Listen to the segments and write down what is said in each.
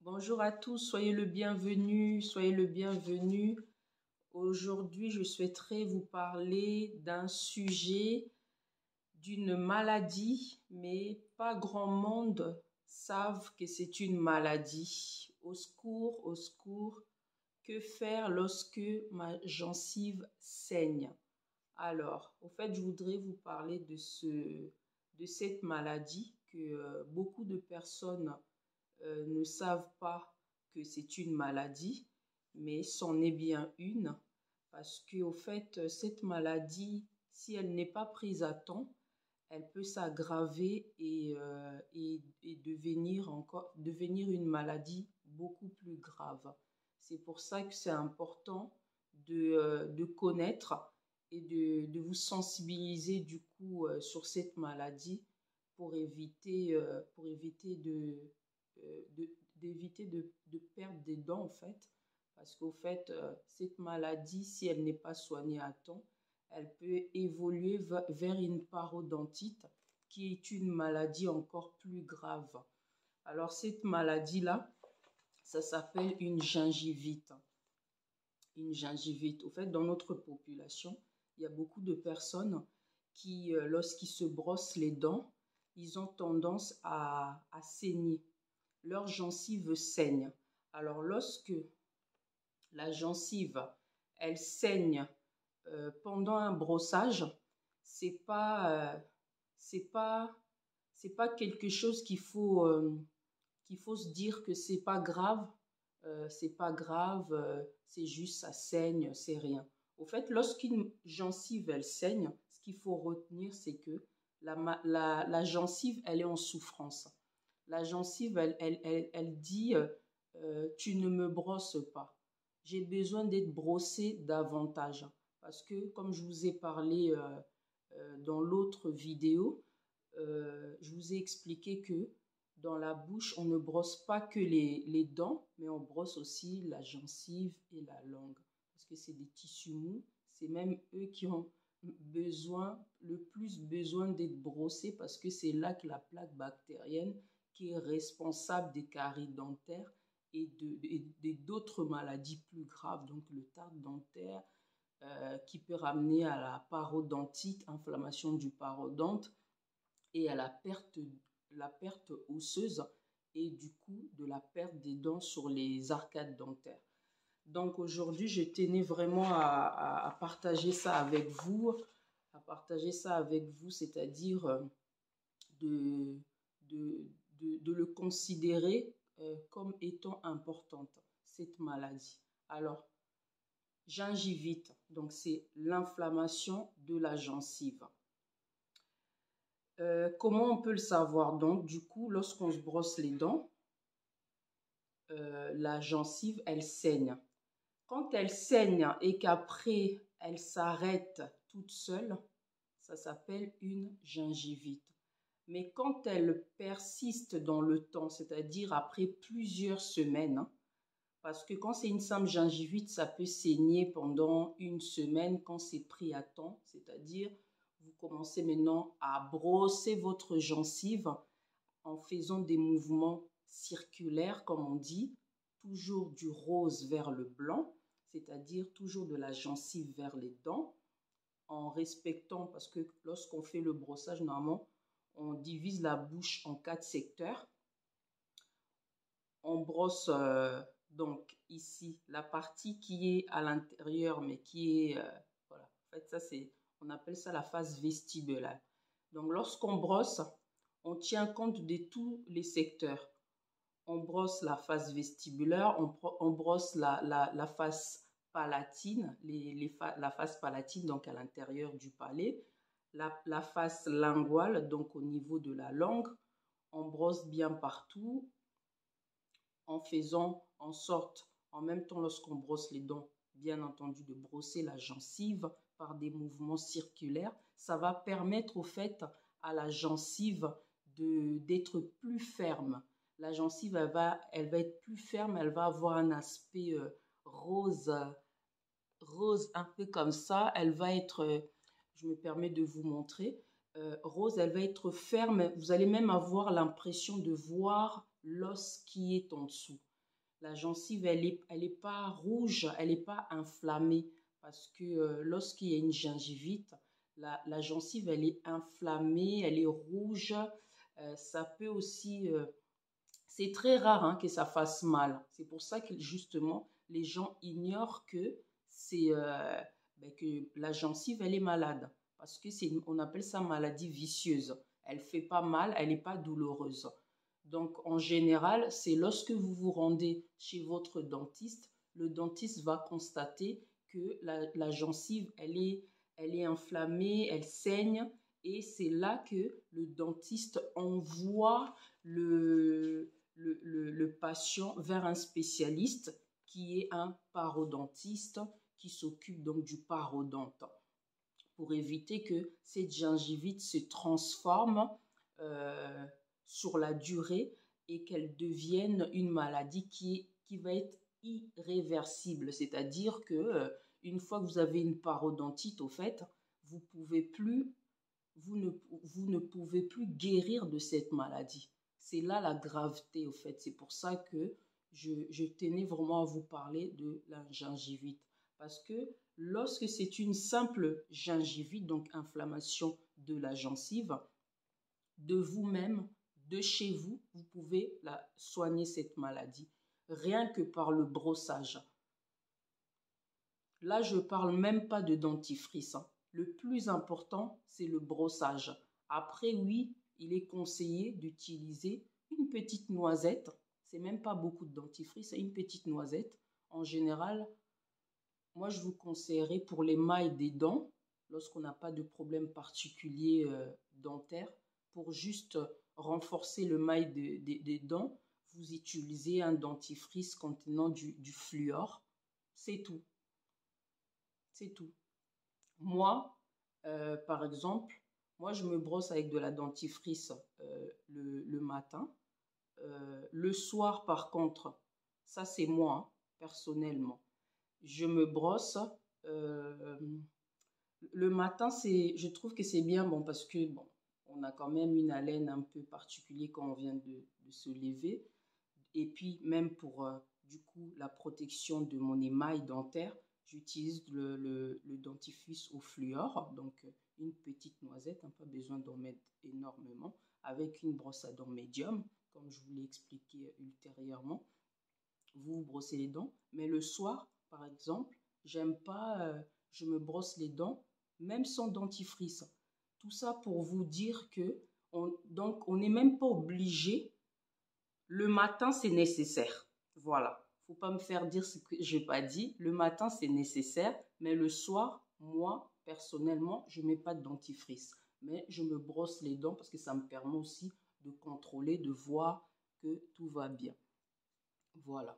Bonjour à tous, soyez le bienvenu, soyez le bienvenu. Aujourd'hui, je souhaiterais vous parler d'un sujet, d'une maladie, mais pas grand monde savent que c'est une maladie. Au secours, que faire lorsque ma gencive saigne? Alors, au fait, je voudrais vous parler de cette maladie que beaucoup de personnes ne savent pas que c'est une maladie, mais c'en est bien une, parce que au fait, cette maladie, si elle n'est pas prise à temps, elle peut s'aggraver et devenir une maladie beaucoup plus grave. C'est pour ça que c'est important de connaître et de vous sensibiliser du coup sur cette maladie pour éviter d'éviter de perdre des dents en fait. Parce qu'au fait, cette maladie, si elle n'est pas soignée à temps, elle peut évoluer vers une parodontite qui est une maladie encore plus grave. Alors cette maladie-là, ça s'appelle une gingivite. Une gingivite. Au fait, dans notre population, il y a beaucoup de personnes qui, lorsqu'ils se brossent les dents, ils ont tendance à saigner. Leur gencive saigne. Alors lorsque la gencive, elle saigne pendant un brossage, c'est pas, c'est pas, c'est pas quelque chose qu'il faut se dire que c'est pas grave, c'est juste ça saigne, c'est rien. Au fait, lorsqu'une gencive elle saigne, ce qu'il faut retenir, c'est que la gencive elle est en souffrance. La gencive elle dit tu ne me brosses pas. J'ai besoin d'être brossée davantage. Parce que, comme je vous ai parlé dans l'autre vidéo, je vous ai expliqué que dans la bouche, on ne brosse pas que les dents, mais on brosse aussi la gencive et la langue. Parce que c'est des tissus mous, c'est même eux qui ont le plus besoin d'être brossés parce que c'est là que la plaque bactérienne qui est responsable des caries dentaires et d'autres maladies plus graves, donc le tartre dentaire qui peut ramener à la parodontite, inflammation du parodonte et à la perte osseuse et du coup de la perte des dents sur les arcades dentaires. Donc aujourd'hui, je tenais vraiment à partager ça avec vous, c'est-à-dire de, de le considérer comme étant importante, cette maladie. Alors, gingivite, donc c'est l'inflammation de la gencive. Comment on peut le savoir? Donc, du coup, lorsqu'on se brosse les dents, la gencive, elle saigne. Quand elle saigne et qu'après, elle s'arrête toute seule, ça s'appelle une gingivite. Mais quand elle persiste dans le temps, c'est-à-dire après plusieurs semaines, hein, parce que quand c'est une simple gingivite, ça peut saigner pendant une semaine quand c'est pris à temps, c'est-à-dire vous commencez maintenant à brosser votre gencive en faisant des mouvements circulaires, comme on dit, toujours du rose vers le blanc, c'est-à-dire toujours de la gencive vers les dents, en respectant, parce que lorsqu'on fait le brossage, normalement, on divise la bouche en 4 secteurs. On brosse donc ici la partie qui est à l'intérieur, mais qui est, voilà, en fait, on appelle ça la face vestibulaire. Donc, lorsqu'on brosse, on tient compte de tous les secteurs. On brosse la face vestibulaire, on brosse la face palatine, la face palatine, donc à l'intérieur du palais, la face linguale, donc au niveau de la langue. On brosse bien partout en faisant en sorte, en même temps lorsqu'on brosse les dents, bien entendu, de brosser la gencive par des mouvements circulaires. Ça va permettre au fait à la gencive d'être plus ferme. La gencive, elle va être plus ferme, elle va avoir un aspect rose, rose un peu comme ça. Elle va être, je me permets de vous montrer, rose, elle va être ferme. Vous allez même avoir l'impression de voir l'os qui est en dessous. la gencive, elle est pas rouge, elle n'est pas inflammée. Parce que lorsqu'il y a une gingivite, la gencive, elle est inflammée, elle est rouge. Ça peut aussi... c'est très rare hein, que ça fasse mal. C'est pour ça que justement, les gens ignorent que, que la gencive, elle est malade. Parce que on appelle ça maladie vicieuse. Elle ne fait pas mal, elle n'est pas douloureuse. Donc, en général, c'est lorsque vous vous rendez chez votre dentiste, le dentiste va constater que la gencive, elle est inflammée, elle saigne. Et c'est là que le dentiste envoie le patient vers un spécialiste qui est un parodontiste qui s'occupe donc du parodonte pour éviter que cette gingivite se transforme euh, sur la durée et qu'elle devienne une maladie qui va être irréversible. C'est-à-dire que une fois que vous avez une parodontite, au fait, vous pouvez plus, vous ne pouvez plus guérir de cette maladie. C'est là la gravité, au fait. C'est pour ça que je tenais vraiment à vous parler de la gingivite. Parce que lorsque c'est une simple gingivite, donc inflammation de la gencive, de vous-même, de chez vous, vous pouvez soigner cette maladie, rien que par le brossage. Là, je ne parle même pas de dentifrice. Hein. Le plus important, c'est le brossage. Après, oui, il est conseillé d'utiliser une petite noisette. C'est même pas beaucoup de dentifrice, c'est une petite noisette. En général, moi, je vous conseillerais pour les mailles des dents, lorsqu'on n'a pas de problème particulier dentaire, pour juste renforcer le mail des dents, vous utilisez un dentifrice contenant du fluor. C'est tout. C'est tout. Moi, par exemple, moi, je me brosse avec de la dentifrice le matin. Le soir, par contre, ça c'est moi, hein, personnellement. Je me brosse. euh, le matin, je trouve que c'est bien bon parce que bon, on a quand même une haleine un peu particulière quand on vient de se lever. Et puis même pour du coup la protection de mon émail dentaire, j'utilise le dentifrice au fluor, donc une petite noisette, hein, pas besoin d'en mettre énormément, avec une brosse à dents médium, comme je vous l'ai expliqué ultérieurement. Vous vous brossez les dents, mais le soir, par exemple, j'aime pas, je me brosse les dents, même sans dentifrice. Tout ça pour vous dire que donc on n'est même pas obligé. Le matin, c'est nécessaire. Voilà. Faut pas me faire dire ce que je n'ai pas dit. Le matin, c'est nécessaire, mais le soir, moi, personnellement, je ne mets pas de dentifrice. Mais je me brosse les dents parce que ça me permet aussi de contrôler, de voir que tout va bien. Voilà.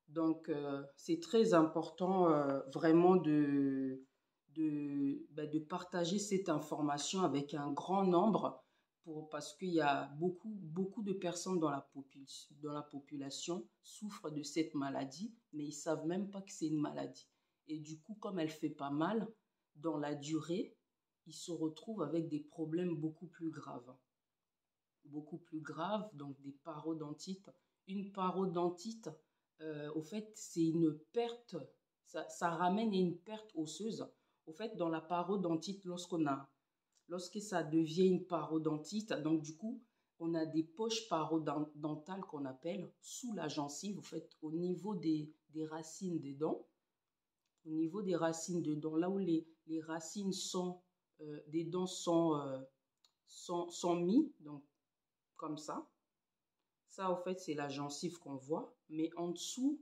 Donc, c'est très important vraiment de partager cette information avec un grand nombre parce qu'il y a beaucoup de personnes dans la population souffrent de cette maladie, mais ils ne savent même pas que c'est une maladie. Et du coup, comme elle fait pas mal, dans la durée, ils se retrouvent avec des problèmes beaucoup plus graves. Beaucoup plus graves, donc des parodontites. Une parodontite, au fait, c'est une perte, ça ramène à une perte osseuse. Au fait, dans la parodontite, lorsque ça devient une parodontite, donc du coup, on a des poches parodontales qu'on appelle sous la gencive, au fait, au niveau des racines des dents. Au niveau des racines des dents, là où les racines des dents sont mis, donc comme ça. Ça, en fait, c'est la gencive qu'on voit. Mais en dessous,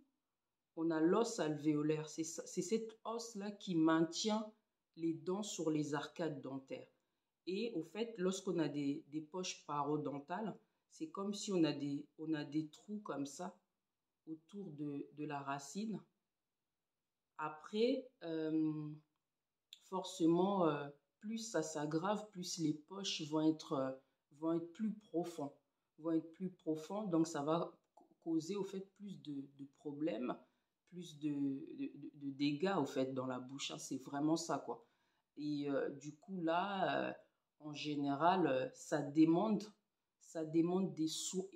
on a l'os alvéolaire. C'est cet os-là qui maintient les dents sur les arcades dentaires. Et au fait, lorsqu'on a des poches parodontales, c'est comme si on a des trous comme ça autour de la racine. Après, forcément, plus ça s'aggrave, plus les poches vont être plus profondes. Donc ça va causer au fait plus de problèmes, plus de dégâts au fait dans la bouche. Hein. C'est vraiment ça quoi. Et du coup là, en général, ça demande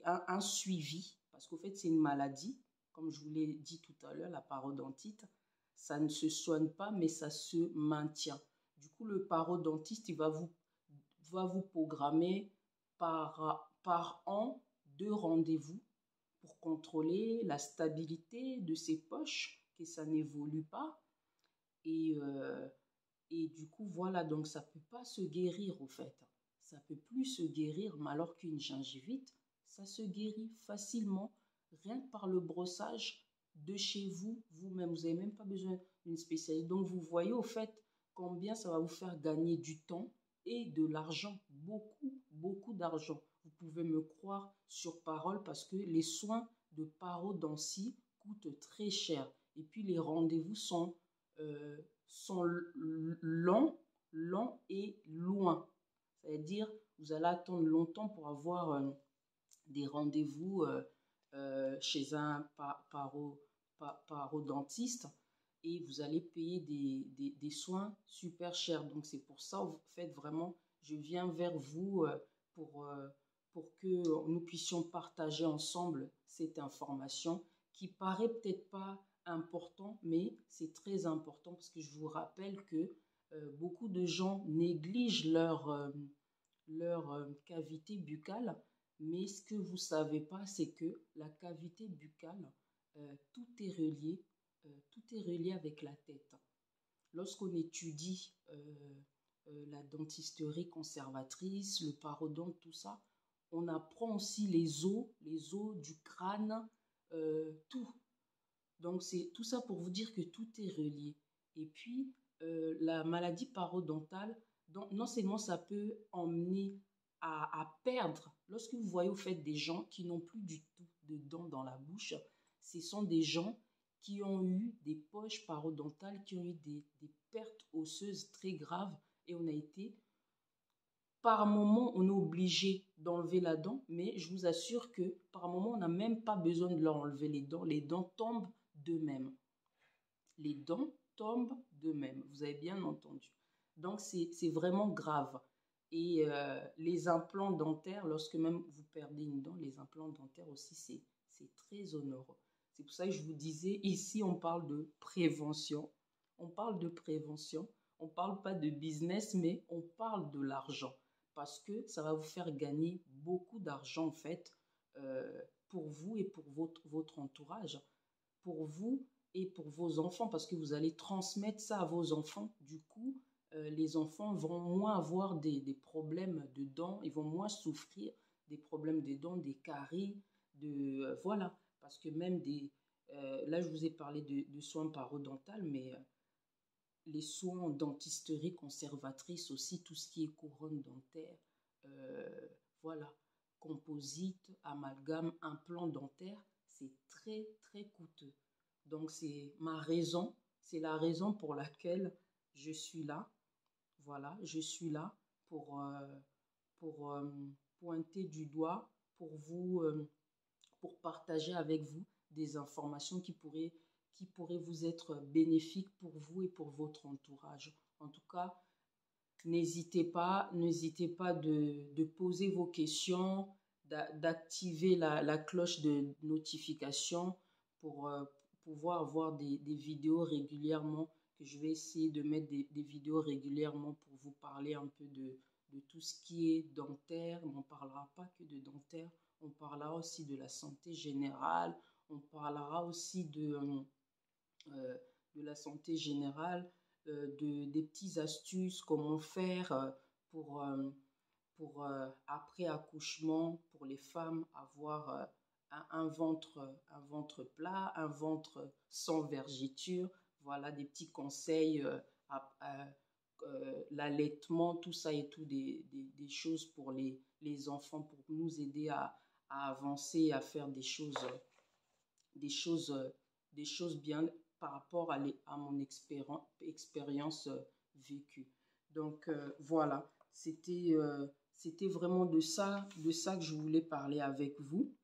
un suivi parce qu'au fait c'est une maladie, comme je vous l'ai dit tout à l'heure, la parodontite, ça ne se soigne pas, mais ça se maintient. Du coup, le parodontiste, il va vous programmer par an 2 rendez-vous pour contrôler la stabilité de ses poches, que ça n'évolue pas. Et du coup, voilà, donc ça ne peut pas se guérir au fait. Ça ne peut plus se guérir, mais alors qu'une gingivite, ça se guérit facilement, rien que par le brossage de chez vous, vous-même. Vous n'avez même pas besoin d'une spécialiste. Donc, vous voyez au fait combien ça va vous faire gagner du temps et de l'argent, beaucoup, beaucoup d'argent. Vous pouvez me croire sur parole parce que les soins de parodontie coûtent très cher. Et puis, les rendez-vous sont lents et loin. C'est-à-dire, vous allez attendre longtemps pour avoir des rendez-vous chez un parodontiste et vous allez payer des soins super chers. Donc, c'est pour ça, en fait, vraiment, je viens vers vous pour que nous puissions partager ensemble cette information qui paraît peut-être pas important, mais c'est très important parce que je vous rappelle que beaucoup de gens négligent leur cavité buccale, mais ce que vous ne savez pas, c'est que la cavité buccale, tout est relié avec la tête. Lorsqu'on étudie la dentisterie conservatrice, le parodonte, tout ça, on apprend aussi les os du crâne, tout. Donc, c'est tout ça pour vous dire que tout est relié. Et puis, la maladie parodontale, donc, non seulement ça peut emmener à perdre, lorsque vous voyez au fait des gens qui n'ont plus du tout de dents dans la bouche, ce sont des gens qui ont eu des poches parodontales, qui ont eu des pertes osseuses très graves et on a été, par moment, on est obligé d'enlever la dent, mais je vous assure que par moment, on n'a même pas besoin de leur enlever les dents tombent d'eux-mêmes. Les dents tombent d'eux-mêmes, vous avez bien entendu. Donc, c'est vraiment grave. Et les implants dentaires, lorsque même vous perdez une dent, les implants dentaires aussi, c'est très onéreux. C'est pour ça que je vous disais, ici, on parle de prévention. On parle de prévention. On ne parle pas de business, mais on parle de l'argent. Parce que ça va vous faire gagner beaucoup d'argent, en fait, pour vous et pour votre entourage. Pour vous et pour vos enfants, parce que vous allez transmettre ça à vos enfants. Du coup, les enfants vont moins avoir des problèmes de dents, ils vont moins souffrir des problèmes de dents, des caries, voilà. Parce que même là, je vous ai parlé de soins parodontales, mais les soins en dentisterie conservatrice aussi, tout ce qui est couronne dentaire, voilà, composite, amalgame, implant dentaire, c'est très, très coûteux. Donc, c'est la raison pour laquelle je suis là. Voilà, je suis là pour pointer du doigt, pour partager avec vous des informations qui pourraient vous être bénéfiques pour vous et pour votre entourage. En tout cas, n'hésitez pas de poser vos questions, d'activer la cloche de notification pour pouvoir avoir des vidéos régulièrement, que je vais essayer de mettre des vidéos régulièrement pour vous parler un peu de tout ce qui est dentaire. On ne parlera pas que de dentaire, on parlera aussi de la santé générale, on parlera aussi de la santé générale, des petites astuces, comment faire pour après accouchement, pour les femmes, avoir un ventre plat, un ventre sans vergeture. Voilà des petits conseils, l'allaitement, tout ça et tout, des choses pour les enfants, pour nous aider à avancer, à faire des choses bien par rapport à mon expérience vécue. Donc voilà, c'était vraiment de ça que je voulais parler avec vous.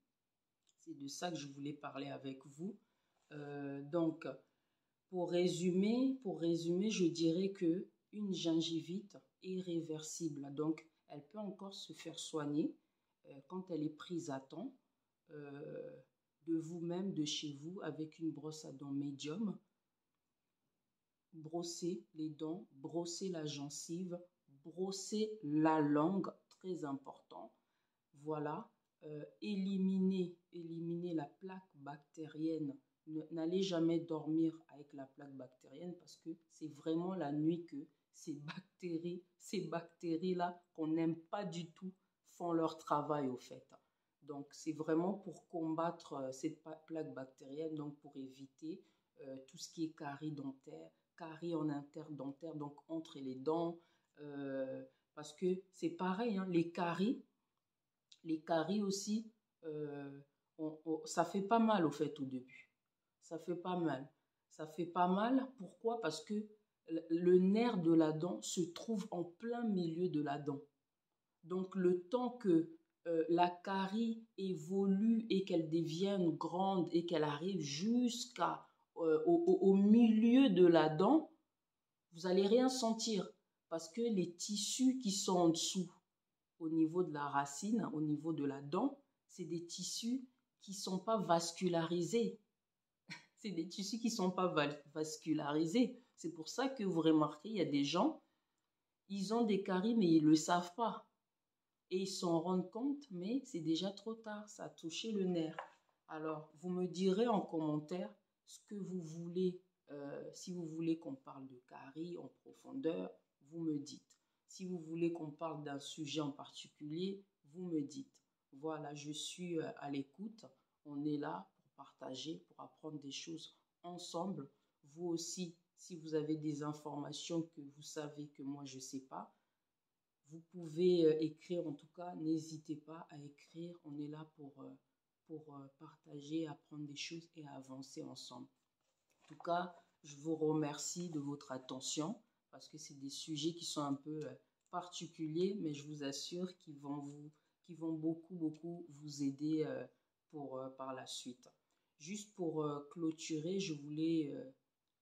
C'est de ça que je voulais parler avec vous. Donc, pour résumer, je dirais que une gingivite est réversible. Donc, elle peut encore se faire soigner quand elle est prise à temps. De vous-même, de chez vous, avec une brosse à dents médium. Brossez les dents, brossez la gencive, brossez la langue, très important. Voilà, éliminez la plaque bactérienne. N'allez jamais dormir avec la plaque bactérienne parce que c'est vraiment la nuit que ces bactéries-là qu'on n'aime pas du tout font leur travail au fait. Donc, c'est vraiment pour combattre cette plaque bactérienne, donc pour éviter tout ce qui est carie dentaire, carie en interdentaire, donc entre les dents, parce que c'est pareil, hein, les caries aussi, ça fait pas mal au fait au début. Ça fait pas mal. Ça fait pas mal, pourquoi? Parce que le nerf de la dent se trouve en plein milieu de la dent. Donc, le temps que la carie évolue et qu'elle devienne grande et qu'elle arrive au milieu de la dent, vous n'allez rien sentir parce que les tissus qui sont en dessous, au niveau de la racine, au niveau de la dent, c'est des tissus qui ne sont pas vascularisés. C'est des tissus qui ne sont pas vascularisés. C'est pour ça que vous remarquez, il y a des gens, ils ont des caries, mais ils ne le savent pas. Et ils s'en rendent compte, mais c'est déjà trop tard, ça a touché le nerf. Alors, vous me direz en commentaire ce que vous voulez, si vous voulez qu'on parle de caries en profondeur, vous me dites. Si vous voulez qu'on parle d'un sujet en particulier, vous me dites. Voilà, je suis à l'écoute. On est là pour partager, pour apprendre des choses ensemble. Vous aussi, si vous avez des informations que vous savez que moi je ne sais pas, vous pouvez écrire, en tout cas, n'hésitez pas à écrire. On est là pour partager, apprendre des choses et avancer ensemble. En tout cas, je vous remercie de votre attention parce que c'est des sujets qui sont un peu particuliers, mais je vous assure qu'ils vont beaucoup vous aider par la suite. Juste pour clôturer, je voulais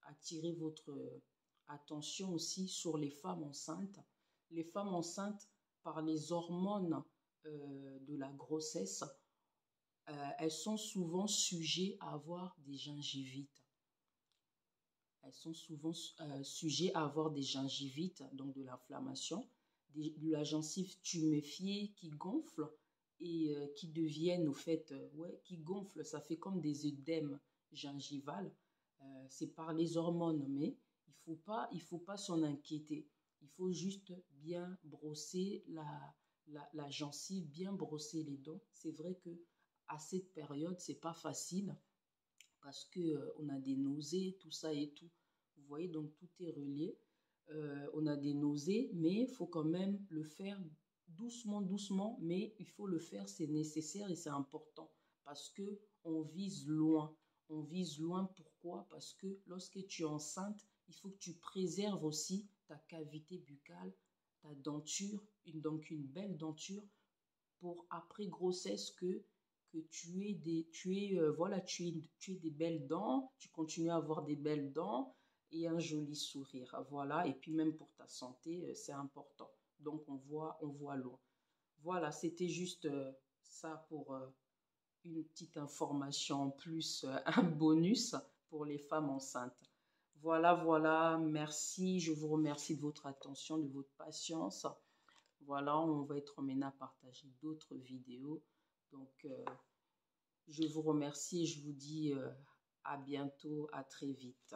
attirer votre attention aussi sur les femmes enceintes. Les femmes enceintes, par les hormones de la grossesse, elles sont souvent sujettes à avoir des gingivites. Elles sont souvent sujettes à avoir des gingivites, donc de l'inflammation, de la gencive tuméfiée qui gonfle et qui deviennent au fait, qui gonflent, ça fait comme des œdèmes gingivales. C'est par les hormones, mais il faut pas s'en inquiéter. Il faut juste bien brosser la gencive, bien brosser les dents. C'est vrai que à cette période, c'est pas facile parce que on a des nausées, tout ça et tout. Vous voyez, donc tout est relié. On a des nausées, mais il faut quand même le faire doucement, mais il faut le faire, c'est nécessaire et c'est important parce que on vise loin. On vise loin, pourquoi? Parce que lorsque tu es enceinte, il faut que tu préserves aussi ta cavité buccale, ta denture, donc une belle denture pour après grossesse que tu aies des belles dents, tu continues à avoir des belles dents et un joli sourire. Voilà, et puis même pour ta santé, c'est important. Donc on voit loin. Voilà, c'était juste ça pour une petite information en plus, un bonus pour les femmes enceintes. Voilà, merci, je vous remercie de votre attention, de votre patience. Voilà, on va être amené à partager d'autres vidéos. Donc, je vous remercie et je vous dis à bientôt, à très vite.